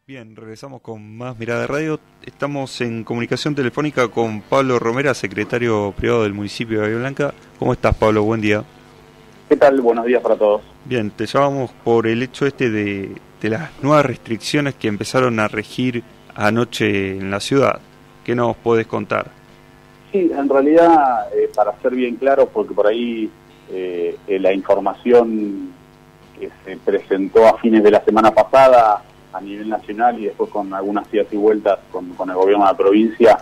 Bien, regresamos con más Mirada de Radio. Estamos en comunicación telefónica con Pablo Romera, secretario privado del municipio de Bahía Blanca. ¿Cómo estás, Pablo? Buen día. ¿Qué tal? Buenos días para todos. Bien, te llamamos por el hecho de las nuevas restricciones que empezaron a regir anoche en la ciudad. ¿Qué nos podés contar? Sí, en realidad, para ser bien claro, porque por ahí la información que se presentó a fines de la semana pasada a nivel nacional y después con algunas idas y vueltas con el gobierno de la provincia,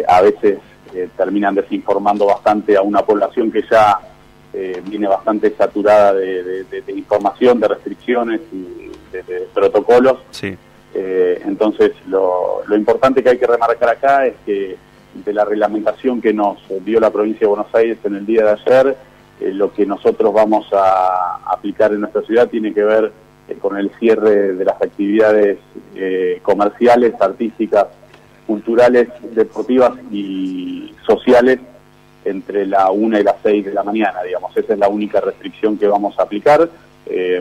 a veces terminan desinformando bastante a una población que ya viene bastante saturada de información, de restricciones y de protocolos. Sí. Entonces, lo importante que hay que remarcar acá es que de la reglamentación que nos dio la provincia de Buenos Aires en el día de ayer, lo que nosotros vamos a aplicar en nuestra ciudad tiene que ver con el cierre de las actividades comerciales, artísticas, culturales, deportivas y sociales entre la 1 y las 6 de la mañana, digamos. Esa es la única restricción que vamos a aplicar.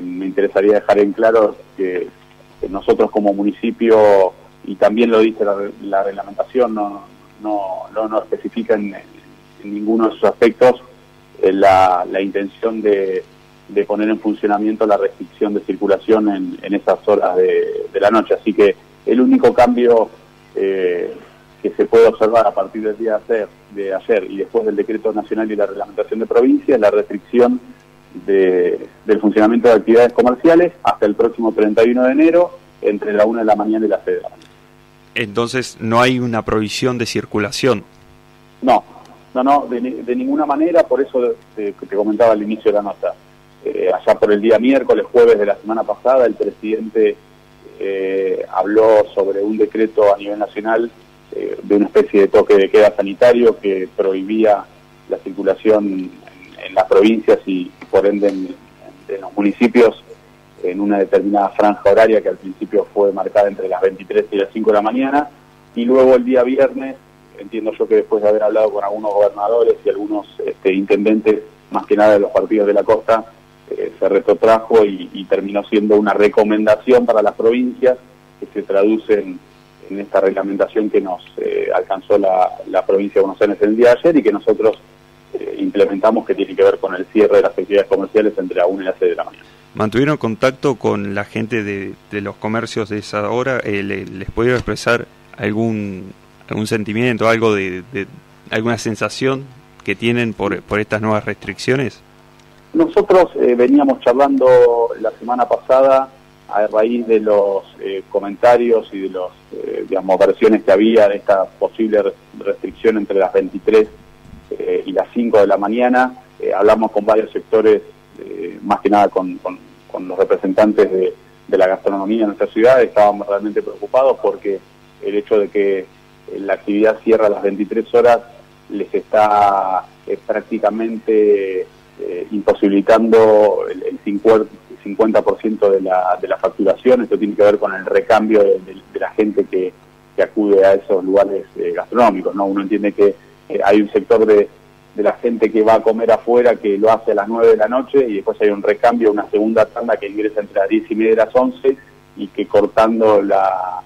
Me interesaría dejar en claro que nosotros como municipio, y también lo dice la reglamentación, no especifica en ninguno de sus aspectos la intención de poner en funcionamiento la restricción de circulación en esas horas de la noche. Así que el único cambio que se puede observar a partir del día de ayer y después del decreto nacional y la reglamentación de provincia es la restricción del funcionamiento de actividades comerciales hasta el próximo 31 de enero entre la 1 de la mañana y las 6 de la mañana. Entonces, ¿no hay una prohibición de circulación? No, de ninguna manera. Por eso te comentaba al inicio de la nota. Allá por el día miércoles, jueves de la semana pasada, el presidente habló sobre un decreto a nivel nacional de una especie de toque de queda sanitario que prohibía la circulación en las provincias y por ende en los municipios en una determinada franja horaria que al principio fue marcada entre las 23 y las 5 de la mañana, y luego el día viernes, entiendo yo que después de haber hablado con algunos gobernadores y algunos intendentes, más que nada de los partidos de la costa, se retrotrajo y terminó siendo una recomendación para las provincias que se traduce en esta reglamentación que nos alcanzó la provincia de Buenos Aires el día de ayer y que nosotros implementamos, que tiene que ver con el cierre de las actividades comerciales entre la 1 y las 6 de la mañana. ¿Mantuvieron contacto con la gente de los comercios de esa hora? ¿Les pudieron expresar algún sentimiento, algo de alguna sensación que tienen por estas nuevas restricciones? Nosotros veníamos charlando la semana pasada a raíz de los comentarios y de los versiones que había de esta posible restricción entre las 23 y las 5 de la mañana. Hablamos con varios sectores, más que nada con los representantes de la gastronomía en nuestra ciudad. Estábamos realmente preocupados porque el hecho de que la actividad cierra a las 23 horas les está prácticamente imposibilitando el 50% de la facturación. Esto tiene que ver con el recambio de la gente que acude a esos lugares gastronómicos, ¿no? Uno entiende que hay un sector de la gente que va a comer afuera que lo hace a las 9 de la noche y después hay un recambio, una segunda tanda que ingresa entre las 10 y media y las 11 y que cortando la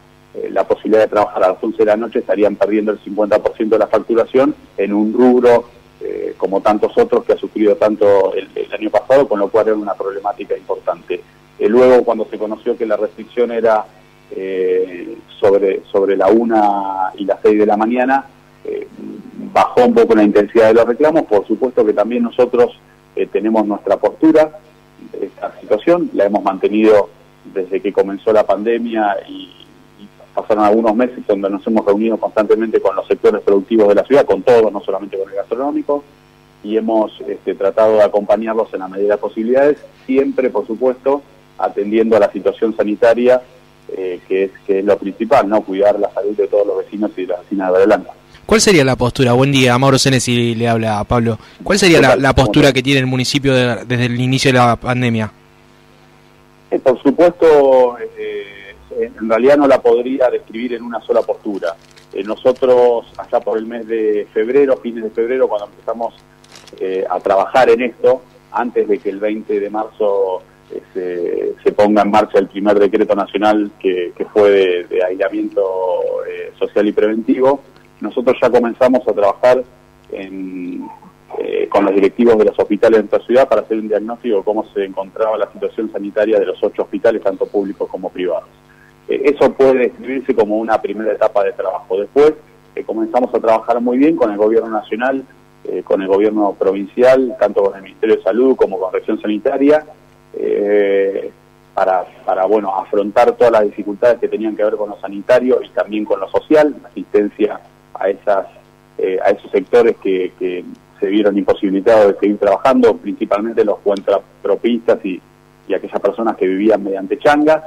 posibilidad de trabajar a las 11 de la noche estarían perdiendo el 50% de la facturación en un rubro como tantos otros que ha sufrido tanto el año pasado, con lo cual era una problemática importante. Luego, cuando se conoció que la restricción era sobre la 1 y las 6 de la mañana, bajó un poco la intensidad de los reclamos. Por supuesto que también nosotros tenemos nuestra postura de esta situación, la hemos mantenido desde que comenzó la pandemia y pasaron algunos meses donde nos hemos reunido constantemente con los sectores productivos de la ciudad, con todos, no solamente con el gastronómico, y hemos tratado de acompañarlos en la medida de las posibilidades, siempre, por supuesto, atendiendo a la situación sanitaria, que es lo principal, ¿no? Cuidar la salud de todos los vecinos y de las vecinas de Bahía Blanca. ¿Cuál sería la postura? Buen día, Mauro Senesi le habla a Pablo. ¿Cuál sería la postura que tiene el municipio desde el inicio de la pandemia? Por supuesto, en realidad no la podría describir en una sola postura. Nosotros, allá por el mes de febrero, fines de febrero, cuando empezamos a trabajar en esto, antes de que el 20 de marzo se ponga en marcha el primer decreto nacional que fue de aislamiento social y preventivo, nosotros ya comenzamos a trabajar con los directivos de los hospitales de nuestra ciudad para hacer un diagnóstico de cómo se encontraba la situación sanitaria de los 8 hospitales, tanto públicos como privados. Eso puede describirse como una primera etapa de trabajo. Después comenzamos a trabajar muy bien con el gobierno nacional, con el gobierno provincial, tanto con el Ministerio de Salud como con Región Sanitaria, para afrontar todas las dificultades que tenían que ver con lo sanitario y también con lo social, asistencia a esos sectores que se vieron imposibilitados de seguir trabajando, principalmente los cuentapropistas y aquellas personas que vivían mediante changas.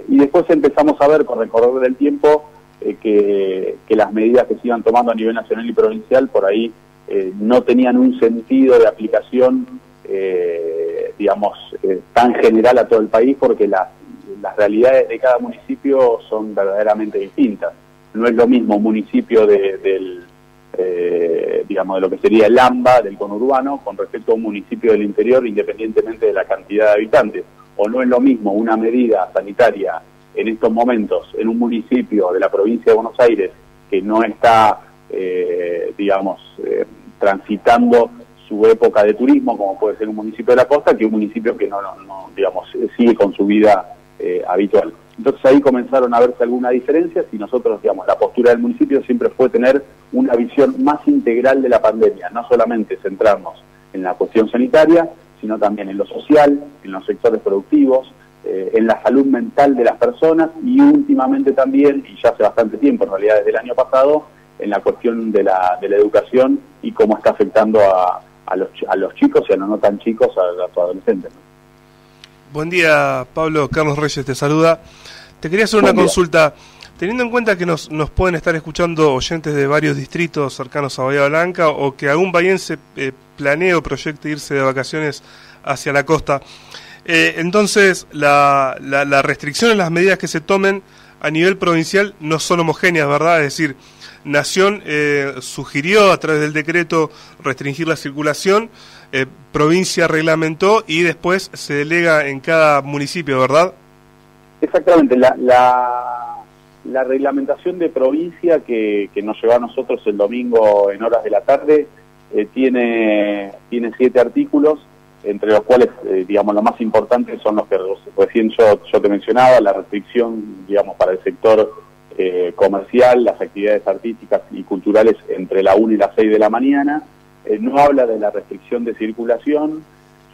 Y después empezamos a ver con el correr del tiempo que las medidas que se iban tomando a nivel nacional y provincial por ahí no tenían un sentido de aplicación tan general a todo el país, porque las realidades de cada municipio son verdaderamente distintas. No es lo mismo un municipio de lo que sería el AMBA, del conurbano, con respecto a un municipio del interior, independientemente de la cantidad de habitantes. O no es lo mismo una medida sanitaria en estos momentos en un municipio de la provincia de Buenos Aires que no está, transitando su época de turismo, como puede ser un municipio de la costa, que un municipio que no sigue con su vida habitual. Entonces ahí comenzaron a verse algunas diferencias y nosotros, la postura del municipio siempre fue tener una visión más integral de la pandemia, no solamente centrarnos en la cuestión sanitaria, sino también en lo social, en los sectores productivos, en la salud mental de las personas y últimamente también, y ya hace bastante tiempo, en realidad desde el año pasado, en la cuestión de la educación y cómo está afectando a los chicos y a los no tan chicos, a los adolescentes, ¿no? Buen día, Pablo. Carlos Reyes te saluda. Te quería hacer una consulta. Teniendo en cuenta que nos pueden estar escuchando oyentes de varios distritos cercanos a Bahía Blanca o que algún bahiense planee o proyecte irse de vacaciones hacia la costa, entonces la restricción en las medidas que se tomen a nivel provincial no son homogéneas, ¿verdad? Es decir, Nación sugirió a través del decreto restringir la circulación, provincia reglamentó y después se delega en cada municipio, ¿verdad? Exactamente, la reglamentación de provincia que nos llevó a nosotros el domingo en horas de la tarde tiene 7 artículos, entre los cuales, los más importantes son los que recién yo te mencionaba, la restricción, para el sector comercial, las actividades artísticas y culturales entre la 1 y las 6 de la mañana. No habla de la restricción de circulación,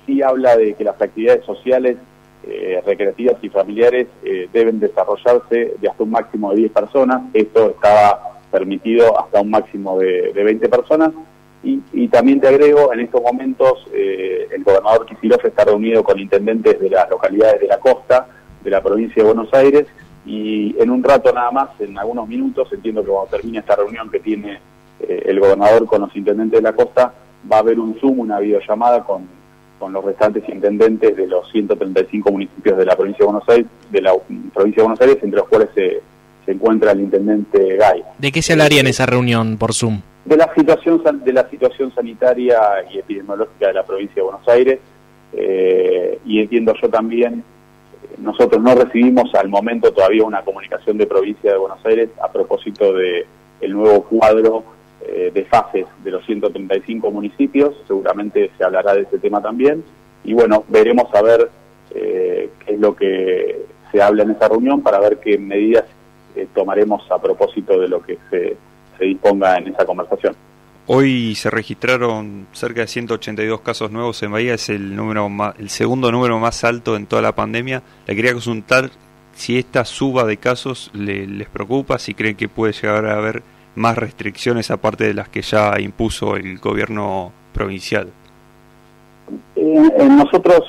sí habla de que las actividades sociales, recreativas y familiares deben desarrollarse de hasta un máximo de 10 personas. Esto estaba permitido hasta un máximo de 20 personas. Y también te agrego, en estos momentos el gobernador Kicillof está reunido con intendentes de las localidades de la costa, de la provincia de Buenos Aires, y en un rato nada más, en algunos minutos, entiendo que cuando termine esta reunión que tiene el gobernador con los intendentes de la costa, va a haber un Zoom, una videollamada con los restantes intendentes de los 135 municipios de la provincia de Buenos Aires, entre los cuales se encuentra el intendente Gay. ¿De qué se hablaría en esa reunión por Zoom? De la situación sanitaria y epidemiológica de la provincia de Buenos Aires, y entiendo yo también, nosotros no recibimos al momento todavía una comunicación de provincia de Buenos Aires a propósito de el nuevo cuadro de fases de los 135 municipios. Seguramente se hablará de ese tema también, y bueno, veremos a ver qué es lo que se habla en esa reunión para ver qué medidas tomaremos a propósito de lo que se disponga en esa conversación. Hoy se registraron cerca de 182 casos nuevos en Bahía, es el segundo número más alto en toda la pandemia. Le quería consultar si esta suba de casos les preocupa, si creen que puede llegar a haber más restricciones aparte de las que ya impuso el gobierno provincial. Nosotros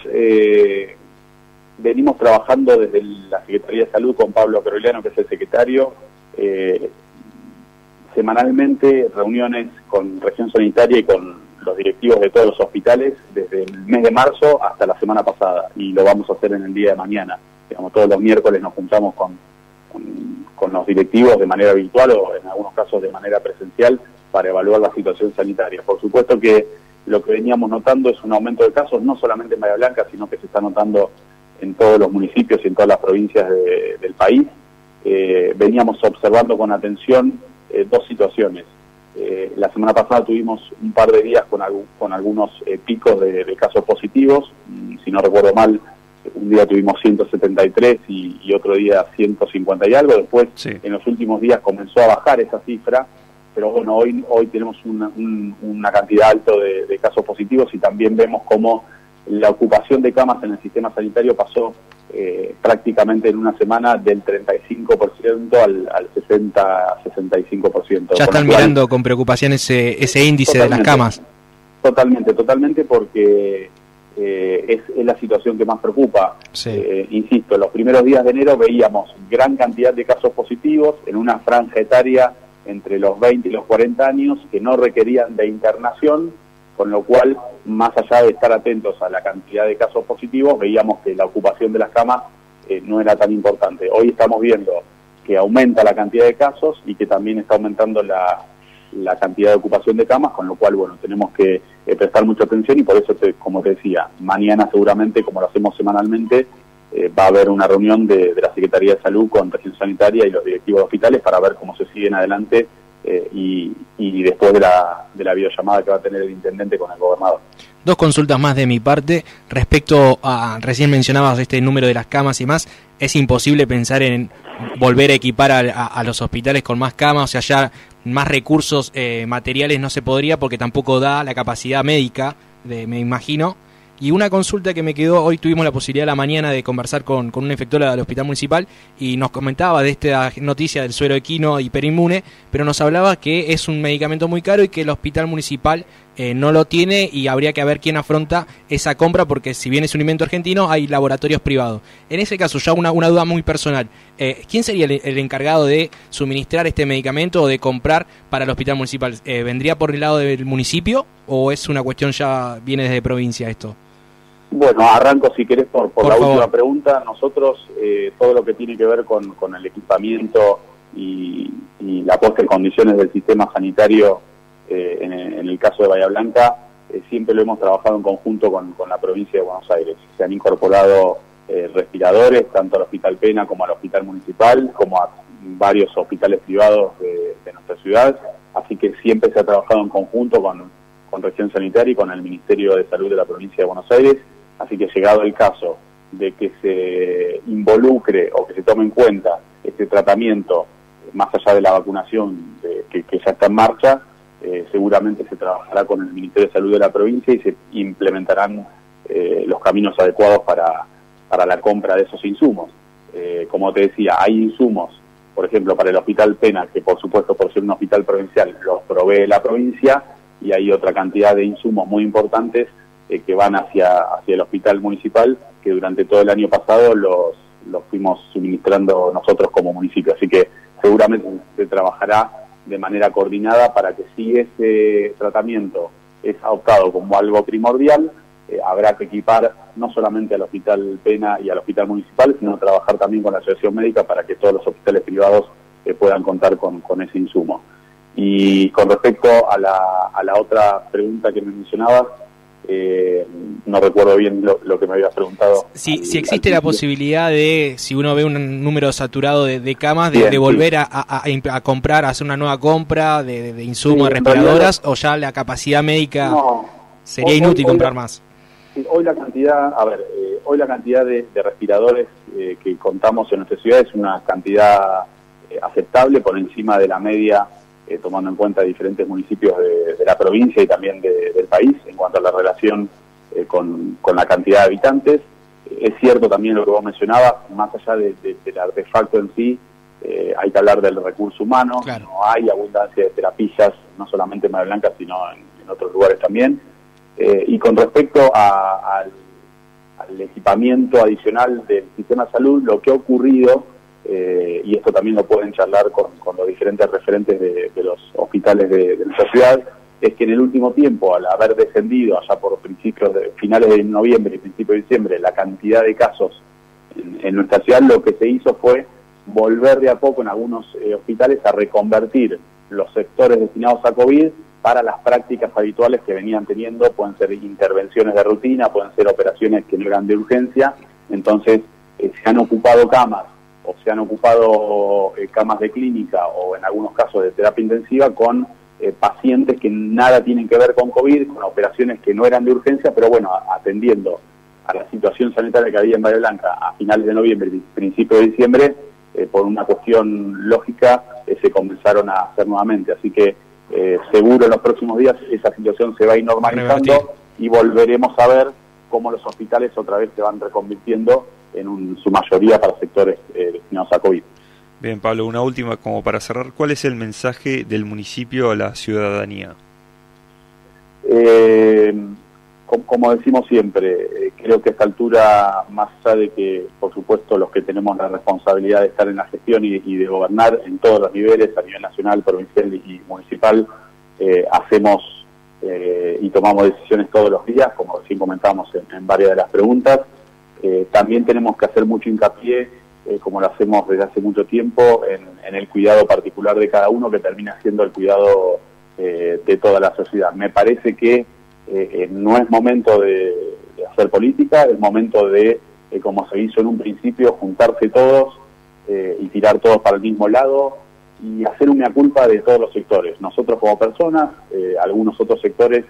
venimos trabajando desde la Secretaría de Salud con Pablo Caroliano, que es el secretario, semanalmente reuniones con Región Sanitaria y con los directivos de todos los hospitales desde el mes de marzo hasta la semana pasada, y lo vamos a hacer en el día de mañana. Todos los miércoles nos juntamos con los directivos de manera virtual o en algunos casos de manera presencial para evaluar la situación sanitaria. Por supuesto que lo que veníamos notando es un aumento de casos, no solamente en Bahía Blanca, sino que se está notando en todos los municipios y en todas las provincias del país. Veníamos observando con atención dos situaciones. La semana pasada tuvimos un par de días con algunos picos de casos positivos. Si no recuerdo mal, un día tuvimos 173 y otro día 150 y algo. Después, sí, en los últimos días comenzó a bajar esa cifra. Pero bueno, hoy tenemos una cantidad alta de casos positivos y también vemos cómo la ocupación de camas en el sistema sanitario pasó prácticamente en una semana del 35% al 60-65%. Ya están mirando con preocupación ese índice de las camas. Totalmente, porque es la situación que más preocupa. Sí. Insisto, en los primeros días de enero veíamos gran cantidad de casos positivos en una franja etaria entre los 20 y los 40 años que no requerían de internación, con lo cual, más allá de estar atentos a la cantidad de casos positivos, veíamos que la ocupación de las camas no era tan importante. Hoy estamos viendo que aumenta la cantidad de casos y que también está aumentando la cantidad de ocupación de camas, con lo cual, bueno, tenemos que prestar mucha atención y por eso, como te decía, mañana seguramente, como lo hacemos semanalmente, va a haber una reunión de la Secretaría de Salud con Región Sanitaria y los directivos de hospitales para ver cómo se siguen adelante y después de la videollamada que va a tener el intendente con el gobernador. Dos consultas más de mi parte. Respecto a, recién mencionabas este número de las camas y más, ¿es imposible pensar en volver a equipar a los hospitales con más camas? O sea, ya más recursos materiales no se podría porque tampoco da la capacidad médica, me imagino. Y una consulta que me quedó, hoy tuvimos la posibilidad a la mañana de conversar con una infectóloga del Hospital Municipal y nos comentaba de esta noticia del suero equino hiperinmune, pero nos hablaba que es un medicamento muy caro y que el Hospital Municipal no lo tiene y habría que ver quién afronta esa compra porque si bien es un invento argentino hay laboratorios privados. En ese caso, ya una duda muy personal, ¿quién sería el encargado de suministrar este medicamento o de comprar para el Hospital Municipal? ¿Vendría por el lado del municipio o es una cuestión ya viene desde provincia esto? Bueno, arranco si querés por la favor. Última pregunta. Nosotros, todo lo que tiene que ver con el equipamiento y la puesta en condiciones del sistema sanitario, en el caso de Bahía Blanca, siempre lo hemos trabajado en conjunto con la provincia de Buenos Aires. Se han incorporado respiradores, tanto al Hospital Pena como al Hospital Municipal, como a varios hospitales privados de nuestra ciudad, así que siempre se ha trabajado en conjunto con Región Sanitaria y con el Ministerio de Salud de la provincia de Buenos Aires. Así que llegado el caso de que se involucre o que se tome en cuenta este tratamiento, más allá de la vacunación que ya está en marcha, seguramente se trabajará con el Ministerio de Salud de la provincia y se implementarán los caminos adecuados para la compra de esos insumos. Como te decía, hay insumos, por ejemplo, para el Hospital Pena, que por supuesto por ser un hospital provincial los provee la provincia, y hay otra cantidad de insumos muy importantes que van hacia el hospital municipal, que durante todo el año pasado los fuimos suministrando nosotros como municipio. Así que seguramente se trabajará de manera coordinada para que si ese tratamiento es adoptado como algo primordial, habrá que equipar no solamente al Hospital Pena y al Hospital Municipal, sino trabajar también con la Asociación Médica para que todos los hospitales privados puedan contar con ese insumo. Y con respecto a la otra pregunta que me mencionabas, no recuerdo bien lo que me habías preguntado. Si existe la posibilidad de, si uno ve un número saturado de camas, de volver a comprar, a hacer una nueva compra de insumos, de respiradoras, o ya la capacidad médica sería inútil comprar más. Hoy la cantidad, hoy la cantidad de respiradores que contamos en nuestra ciudad es una cantidad aceptable, por encima de la media, tomando en cuenta diferentes municipios de la provincia y también del país en cuanto a la relación con la cantidad de habitantes. Es cierto también lo que vos mencionabas, más allá del artefacto en sí, hay que hablar del recurso humano. Claro. No hay abundancia de terapistas, no solamente en Bahía Blanca, sino en otros lugares también. Y con respecto al equipamiento adicional del sistema de salud, lo que ha ocurrido, y esto también lo pueden charlar con los diferentes referentes de los hospitales de nuestra ciudad, es que en el último tiempo, al haber descendido allá por finales de noviembre y principios de diciembre, la cantidad de casos en nuestra ciudad, lo que se hizo fue volver de a poco en algunos hospitales a reconvertir los sectores destinados a COVID para las prácticas habituales que venían teniendo, pueden ser intervenciones de rutina, pueden ser operaciones que no eran de urgencia. Entonces se han ocupado camas o se han ocupado camas de clínica o en algunos casos de terapia intensiva con pacientes que nada tienen que ver con COVID, con operaciones que no eran de urgencia, pero bueno, atendiendo a la situación sanitaria que había en Bahía Blanca a finales de noviembre y principios de diciembre, por una cuestión lógica, se comenzaron a hacer nuevamente. Así que seguro en los próximos días esa situación se va a ir normalizando y volveremos a ver cómo los hospitales otra vez se van reconvirtiendo en su mayoría para sectores destinados a COVID. Bien, Pablo, una última como para cerrar. ¿Cuál es el mensaje del municipio a la ciudadanía? Como decimos siempre, creo que a esta altura, más allá de que, por supuesto, los que tenemos la responsabilidad de estar en la gestión y de gobernar en todos los niveles, a nivel nacional, provincial y municipal, hacemos y tomamos decisiones todos los días, como recién comentábamos en varias de las preguntas. También tenemos que hacer mucho hincapié, como lo hacemos desde hace mucho tiempo, en el cuidado particular de cada uno, que termina siendo el cuidado de toda la sociedad. Me parece que no es momento de hacer política, es momento de, como se hizo en un principio, juntarse todos y tirar todos para el mismo lado y hacer una culpa de todos los sectores. Nosotros como personas, algunos otros sectores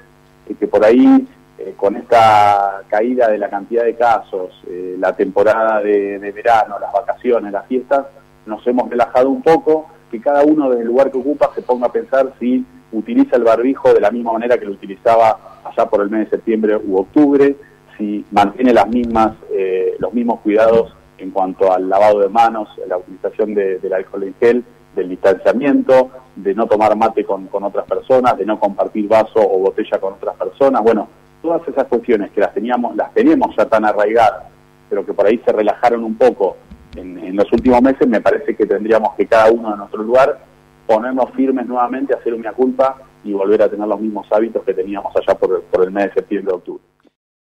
que por ahí, con esta caída de la cantidad de casos, la temporada de verano, las vacaciones, las fiestas, nos hemos relajado un poco, que cada uno desde el lugar que ocupa se ponga a pensar si utiliza el barbijo de la misma manera que lo utilizaba allá por el mes de septiembre u octubre, si mantiene los mismos cuidados en cuanto al lavado de manos, la utilización del alcohol en gel, del distanciamiento, de no tomar mate con otras personas, de no compartir vaso o botella con otras personas. Bueno, todas esas cuestiones que las teníamos ya tan arraigadas, pero que por ahí se relajaron un poco en los últimos meses, me parece que tendríamos que cada uno en nuestro lugar ponernos firmes nuevamente, hacer una culpa y volver a tener los mismos hábitos que teníamos allá por el mes de septiembre, octubre.